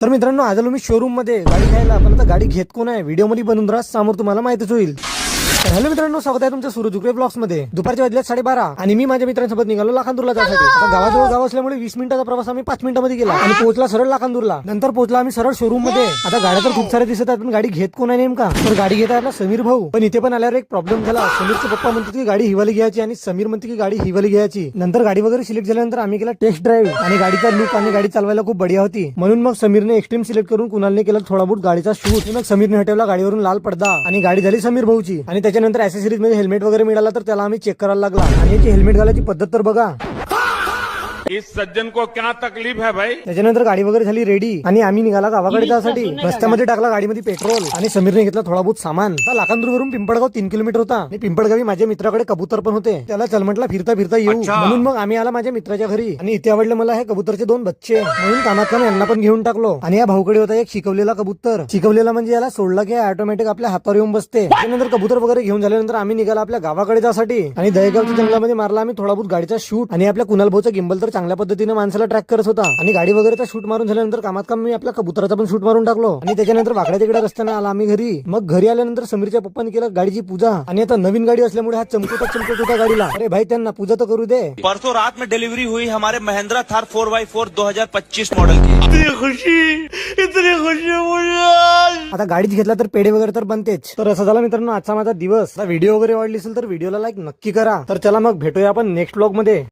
तर मित्रांनो आज आलो मी शोरूम मध्ये गाडी घ्यायला, पण आता गाडी घेत कोण आहे व्हिडिओ मध्ये बनवून राहा, समोर तुम्हाला माहितीच होईल. हॅलो मित्रांनो, स्वागत आहे तुमचं सूरज उकरे ब्लॉग्स मध्ये. दुपारच्या वाजल्यात 12:30 आणि मी माझ्या मित्रांसोबत निघालो लाखांदूरला जाण्यासाठी. आता गावाजवळ गाव असल्यामुळे 20 मिनिटाचा प्रवास आम्ही 5 मिनिटांमध्ये केला आणि पोहोचला सरळ लाखांदूरला. नंतर पोहोचला आम्ही सरळ शोरूम मध्ये. आता गाड्या तर खूप साऱ्या दिसत आहेत, पण गाडी घेत कोण आहे नेमका? तर गाडी घेत आहे ना समीर भाऊ. पण इथे पण आल्यावर एक प्रॉब्लेम झाला. समीरचे पप्पा म्हणतात की गाडी हिवाली घ्यायची आणि समीर म्हणते की गाडी हिवाली घ्यायची. नंतर गाडी वगैरे सिलेक्ट झाल्यानंतर आम्ही केला टेस्ट ड्राईव्ह आणि गाडीचा लुक आणि गाडी चालवायला खूप बढिया होती. म्हणून मग समीरने एक्स्ट्रीम सिलेक्ट करून कुणालने केला थोडा बहुत गाडीचा शूट. मग समीरने हटवला गाडीवरून लाल पडदा आणि गाडी झाली समीर भाऊची. आणि त्याच्यानंतर ऍसेसरीज मध्ये हेल्मेट वगैरे मिळाला तर त्याला आम्ही चेक करायला लागला. आणि याची हेल्मेट घालायची पद्धत तर बघा. इस सज्जन को क्या तकलीफ है भाई? त्याच्यानंतर गाडी वगैरे झाली रेडी आणि आम्ही निघाला गावाकडे जाण्यासाठी. रस्त्यामध्ये टाकला गाडीमध्ये पेट्रोल आणि समीरने घेतला थोडा बहुत सामान. लाखांदूरवरून पिंपळगाव 3 किलोमीटर होता आणि पिंपळगावी माझ्या मित्राकडे कबूतर पण होते. त्याला चल म्हटला फिरता फिरता येऊ. म्हणून मग आम्ही आला माझ्या मित्राच्या घरी आणि इथे आवडले मला हे कबूतरचे 2 बच्चे. म्हणून कामात काम यांना पण घेऊन टाकलो. आणि या भाऊकडे होता एक शिकवलेला कबूतर. शिकवलेला म्हणजे याला सोडला की ऑटोमॅटिक आपल्या हातावर येऊन बसते. त्यानंतर कबूतर वगैरे घेऊन झाल्यानंतर आम्ही निघाला आपल्या गावाकडे जाण्यासाठी आणि दहेगावच्या जंगलामध्ये मारला आम्ही थोडा बहुत गाडीचा शूट. आणि आपल्या कुणाल भाऊचा गिंबल तर चांगल्या पद्धतीने माणसाला ट्रॅक करत होता. आणि गाडी वगैरेचा शूट मारून झाल्यानंतर कामात काम मी आपल्या कबुतराचा पण शूट मारून टाकलो. आणि त्याच्यानंतर वाकड्या तिकडे रस्त्याने आला आम्ही घरी. मग घरी आल्यानंतर समीरच्या पप्पांनी केलं गाडीची पूजा. आणि आता नवीन गाडी असल्यामुळे हा चमकत होता गाडीला. अरे भाई त्यांना पूजा तर करू दे. परसों रात में डिलीवरी हुई हमारे महिंद्रा थार 4x4 2025 मॉडल की. इतनी खुशी मुझे. आता गाडीच घेतला तर पेढे वगैरे तर बनतेच. तर असं झालं मित्रांनो आजचा माझा दिवस. व्हिडिओ वगैरे आवडली असेल तर व्हिडिओला लाईक नक्की करा. तर चला मग भेटूया आपण नेक्स्ट व्लॉग मध्ये.